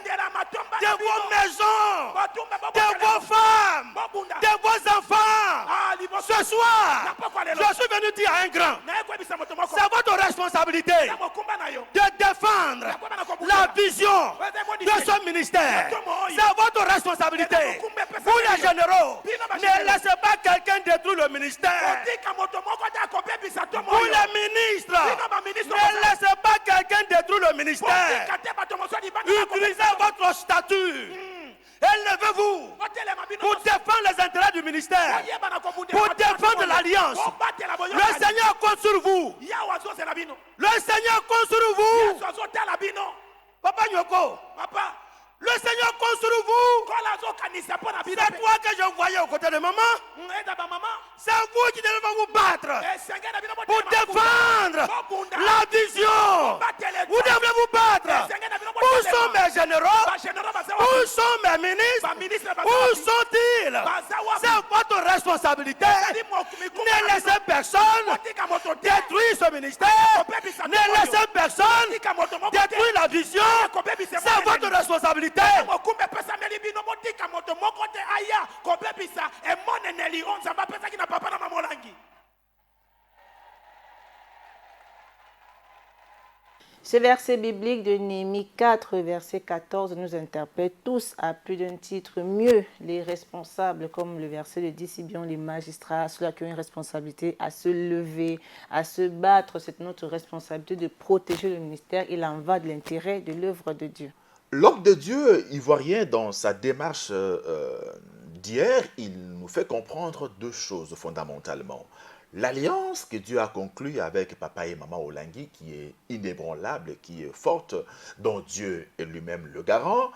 de vos maisons, de vos femmes, de vos enfants. Ce soir, je suis venu dire à un grand, c'est votre responsabilité de défendre la vision de ce ministère. C'est votre responsabilité. Vous les généraux, ne laissez pas quelqu'un détruire le ministère. Vous les ministres, ne laissez pas quelqu'un détruire le ministère. Utilisez votre statut. Élevez-vous pour défendre les intérêts du ministère, pour défendre l'alliance. Le Seigneur compte sur vous. Le Seigneur compte sur vous. Papa Nyoko, le Seigneur compte sur vous. C'est toi que je voyais aux côtés de maman. C'est vous qui devez vous battre pour défendre la vision. Vous devez vous battre. Où sont mes généraux? Où sont mes ministres? Où sont-ils? C'est votre responsabilité. Ne laissez personne détruire ce ministère. Ne laissez personne détruire la vision. C'est votre responsabilité. Ce verset biblique de Néhémie 4, verset 14 nous interpelle tous à plus d'un titre. Mieux les responsables, comme le verset le dit si bien, les magistrats, ceux qui ont une responsabilité à se lever, à se battre. C'est notre responsabilité de protéger le ministère. Il en va de l'intérêt de l'œuvre de Dieu. L'homme de Dieu ivoirien, dans sa démarche d'hier, il nous fait comprendre deux choses fondamentalement. L'alliance que Dieu a conclue avec papa et maman Olengi, qui est inébranlable, qui est forte, dont Dieu est lui-même le garant.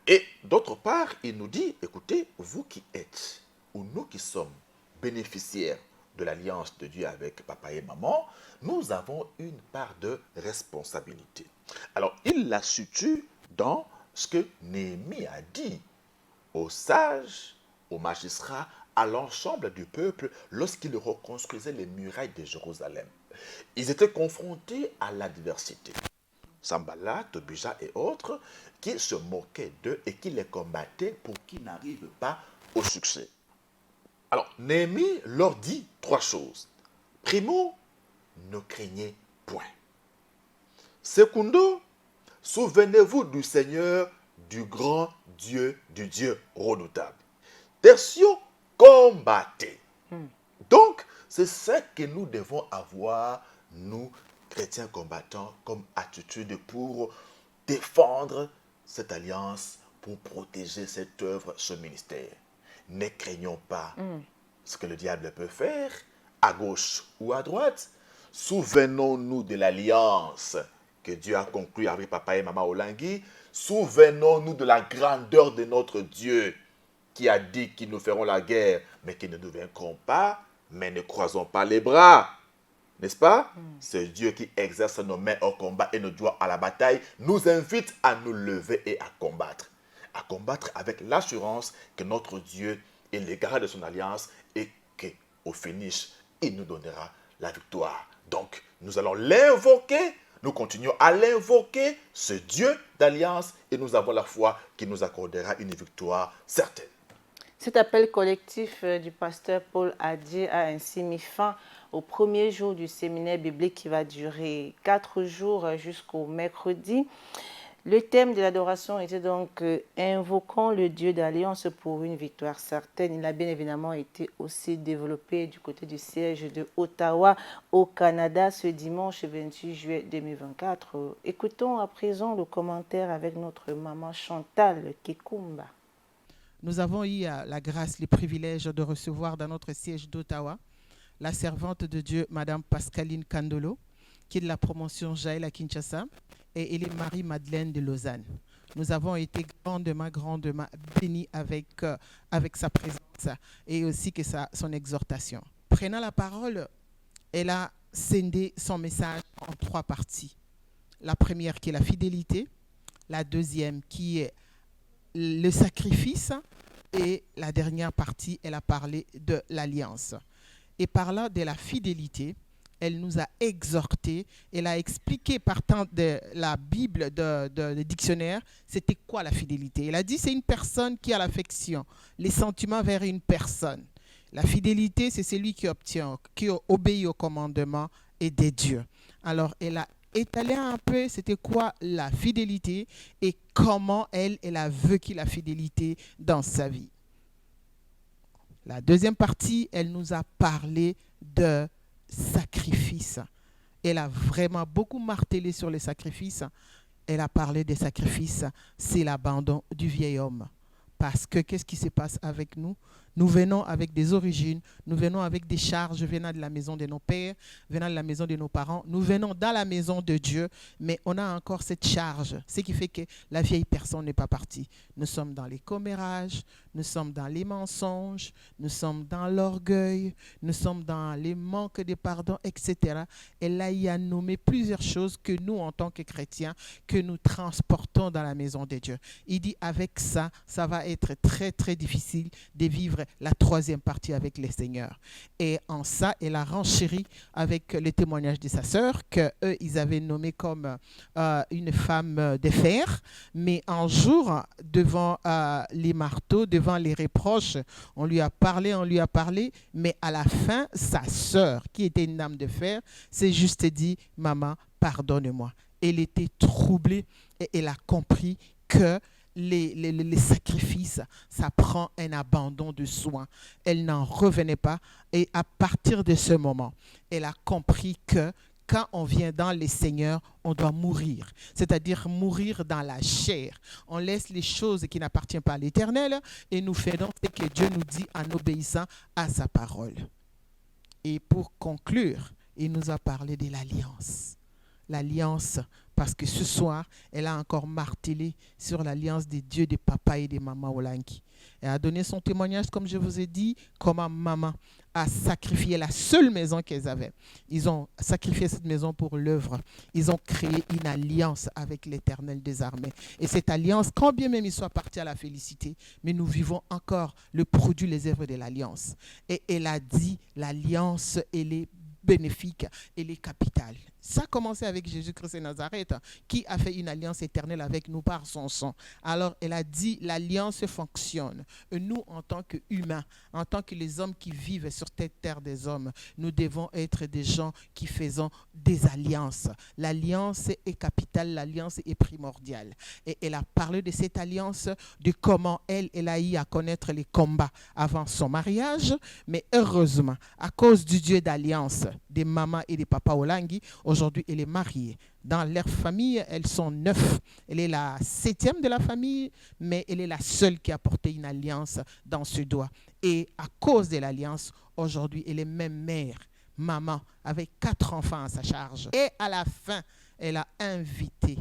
Et d'autre part, il nous dit, écoutez, vous qui êtes, ou nous qui sommes bénéficiaires de l'alliance de Dieu avec papa et maman, nous avons une part de responsabilité. Alors, il la situe dans ce que Néhémie a dit aux sages, aux magistrats, à l'ensemble du peuple lorsqu'il reconstruisait les murailles de Jérusalem. Ils étaient confrontés à l'adversité. Sambala, Tobija et autres qui se moquaient d'eux et qui les combattaient pour qu'ils n'arrivent pas au succès. Alors, Néhémie leur dit trois choses. Primo, ne craignez point. Secundo, souvenez-vous du Seigneur, du grand Dieu, du Dieu redoutable. Tertio, combattez. Donc, c'est ça que nous devons avoir, nous, chrétiens combattants, comme attitude pour défendre cette alliance, pour protéger cette œuvre, ce ministère. Ne craignons pas ce que le diable peut faire, à gauche ou à droite. Souvenons-nous de l'alliance que Dieu a conclue avec papa et maman Olengi. Souvenons-nous de la grandeur de notre Dieu qui a dit qu'ils nous feront la guerre, mais qu'ils ne nous vaincront pas, mais ne croisons pas les bras. N'est-ce pas? C'est Dieu qui exerce nos mains au combat et nos doigts à la bataille, nous invite à nous lever et à combattre. À combattre avec l'assurance que notre Dieu est le garant de son alliance et qu'au finish, il nous donnera la victoire. Donc, nous allons l'invoquer. Nous continuons à l'invoquer, ce Dieu d'alliance, et nous avons la foi qui nous accordera une victoire certaine. Cet appel collectif du pasteur Paul Adjé a ainsi mis fin au premier jour du séminaire biblique qui va durer 4 jours jusqu'au mercredi. Le thème de l'adoration était donc invoquant le Dieu d'alliance pour une victoire certaine. Il a bien évidemment été aussi développé du côté du siège de Ottawa au Canada ce dimanche 28 juillet 2024. Écoutons à présent le commentaire avec notre maman Chantal Kikumba. Nous avons eu la grâce, le privilège de recevoir dans notre siège d'Ottawa la servante de Dieu, Madame Pascaline Kandolo, qui est de la promotion Jaël à Kinshasa, et elle est Marie-Madeleine de Lausanne. Nous avons été grandement bénis avec sa présence et aussi que son exhortation. Prenant la parole, elle a scindé son message en 3 parties. La première qui est la fidélité, la deuxième qui est le sacrifice et la dernière partie, elle a parlé de l'alliance. Et parlant de la fidélité, elle nous a exhortés, elle a expliqué partant de la Bible, de dictionnaire, c'était quoi la fidélité. Elle a dit c'est une personne qui a l'affection, les sentiments vers une personne. La fidélité, c'est celui qui obéit au commandement et des dieux. Alors, elle a étalé un peu c'était quoi la fidélité et comment elle a vécu la fidélité dans sa vie. La deuxième partie, elle nous a parlé de sacrifice. Elle a vraiment beaucoup martelé sur les sacrifices. Elle a parlé des sacrifices, c'est l'abandon du vieil homme. Parce que qu'est-ce qui se passe avec nous? Nous venons avec des origines, nous venons avec des charges venant de la maison de nos pères, venant de la maison de nos parents. Nous venons dans la maison de Dieu, mais on a encore cette charge. Ce qui fait que la vieille personne n'est pas partie. Nous sommes dans les commérages, nous sommes dans les mensonges, nous sommes dans l'orgueil, nous sommes dans les manques de pardon, etc. Et là, il y a nommé plusieurs choses que nous, en tant que chrétiens, que nous transportons dans la maison de Dieu. Il dit, avec ça, ça va être très, très difficile de vivre la troisième partie avec les seigneurs. Et en ça, elle a renchéri avec les témoignages de sa sœur, qu'eux, ils avaient nommé comme une femme de fer. Mais un jour, devant les marteaux, devant les reproches, on lui a parlé, mais à la fin, sa sœur, qui était une âme de fer, s'est juste dit, maman, pardonne-moi. Elle était troublée et elle a compris que les sacrifices, ça prend un abandon de soi. Elle n'en revenait pas et à partir de ce moment, elle a compris que quand on vient dans les seigneurs, on doit mourir, c'est-à-dire mourir dans la chair. On laisse les choses qui n'appartiennent pas à l'Éternel et nous faisons ce que Dieu nous dit en obéissant à sa parole. Et pour conclure, il nous a parlé de l'alliance. L'alliance, parce que ce soir, elle a encore martelé sur l'alliance des dieux, des papas et des mamans Olangi. Elle a donné son témoignage, comme je vous ai dit, comment maman a sacrifié la seule maison qu'elles avaient. Ils ont sacrifié cette maison pour l'œuvre. Ils ont créé une alliance avec l'Éternel des armées. Et cette alliance, quand bien même ils soient partis à la félicité, mais nous vivons encore le produit, les œuvres de l'alliance. Et elle a dit, l'alliance, elle est bénéfique, elle est capitale. Ça a commencé avec Jésus-Christ de Nazareth, qui a fait une alliance éternelle avec nous par son sang. Alors, elle a dit, l'alliance fonctionne. Et nous, en tant qu'humains, en tant que les hommes qui vivent sur cette terre des hommes, nous devons être des gens qui faisons des alliances. L'alliance est capitale, l'alliance est primordiale. Et elle a parlé de cette alliance, de comment elle a eu à connaître les combats avant son mariage. Mais heureusement, à cause du Dieu d'alliance, des mamans et des papas Olangi, aujourd'hui, elle est mariée. Dans leur famille, elles sont 9. Elle est la 7e de la famille, mais elle est la seule qui a porté une alliance dans ce doigt. Et à cause de l'alliance, aujourd'hui, elle est même mère, maman, avec 4 enfants à sa charge. Et à la fin, elle a invité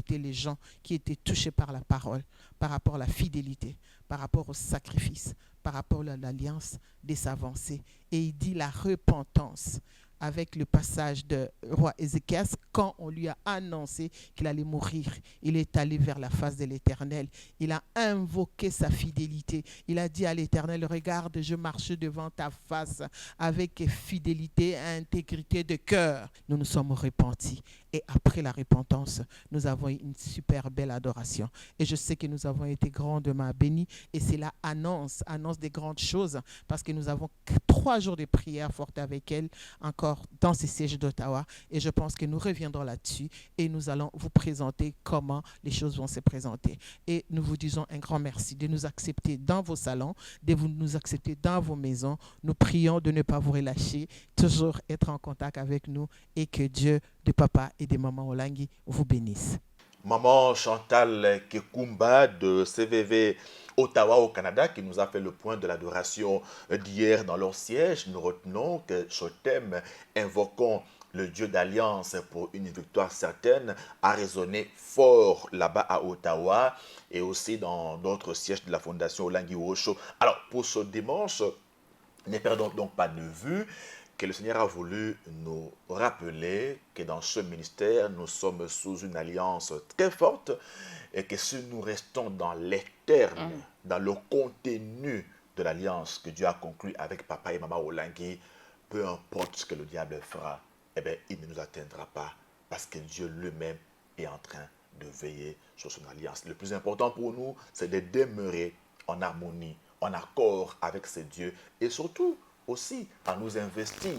les gens qui étaient touchés par la parole, par rapport à la fidélité, par rapport au sacrifice, par rapport à l'alliance, de s'avancer. Et il dit la repentance. Avec le passage de roi Ézéchias, quand on lui a annoncé qu'il allait mourir, il est allé vers la face de l'Éternel. Il a invoqué sa fidélité. Il a dit à l'Éternel, regarde, je marche devant ta face avec fidélité et intégrité de cœur. Nous nous sommes repentis. Et après la repentance, nous avons une super belle adoration. Et je sais que nous avons été grandement bénis. Et c'est la annonce des grandes choses, parce que nous avons 3 jours de prière forte avec elle encore dans ces sièges d'Ottawa. Et je pense que nous reviendrons là-dessus et nous allons vous présenter comment les choses vont se présenter. Et nous vous disons un grand merci de nous accepter dans vos salons, de nous accepter dans vos maisons. Nous prions de ne pas vous relâcher, toujours être en contact avec nous, et que Dieu de papa et de maman Olangi vous bénisse. Maman Chantal Kekumba de CVV Ottawa au Canada, qui nous a fait le point de l'adoration d'hier dans leur siège. Nous retenons que ce thème, invoquons le Dieu d'alliance pour une victoire certaine, a résonné fort là-bas à Ottawa et aussi dans d'autres sièges de la Fondation Olangi Osho. Alors, pour ce dimanche, ne perdons donc pas de vue que le Seigneur a voulu nous rappeler que dans ce ministère, nous sommes sous une alliance très forte et que si nous restons dans les termes, dans le contenu de l'alliance que Dieu a conclue avec papa et maman Olangi, peu importe ce que le diable fera, eh bien, il ne nous atteindra pas parce que Dieu lui-même est en train de veiller sur son alliance. Le plus important pour nous, c'est de demeurer en harmonie, en accord avec ce Dieu et surtout, aussi à nous investir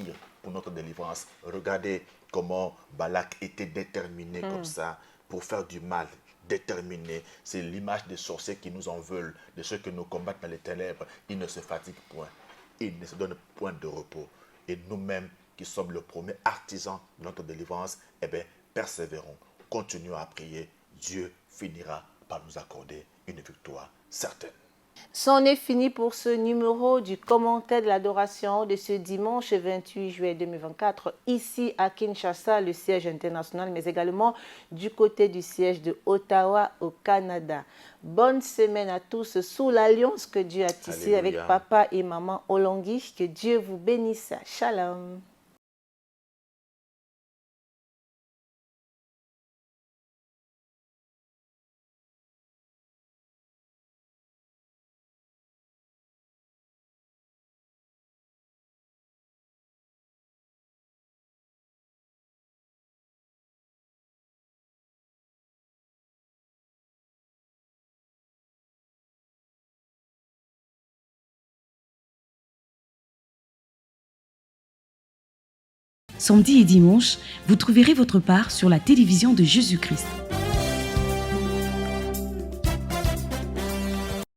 pour notre délivrance. Regardez comment Balak était déterminé comme ça pour faire du mal. Déterminé. C'est l'image des sorciers qui nous en veulent, de ceux que nous combattent dans les ténèbres. Ils ne se fatiguent point. Ils ne se donnent point de repos. Et nous-mêmes, qui sommes le premier artisan de notre délivrance, eh bien, persévérons. Continuons à prier. Dieu finira par nous accorder une victoire certaine. C'en est fini pour ce numéro du commentaire de l'adoration de ce dimanche 28 juillet 2024, ici à Kinshasa, le siège international, mais également du côté du siège de Ottawa au Canada. Bonne semaine à tous sous l'alliance que Dieu a tissée avec papa et maman Olangi. Que Dieu vous bénisse. Shalom. Samedi et dimanche, vous trouverez votre part sur la télévision de Jésus-Christ.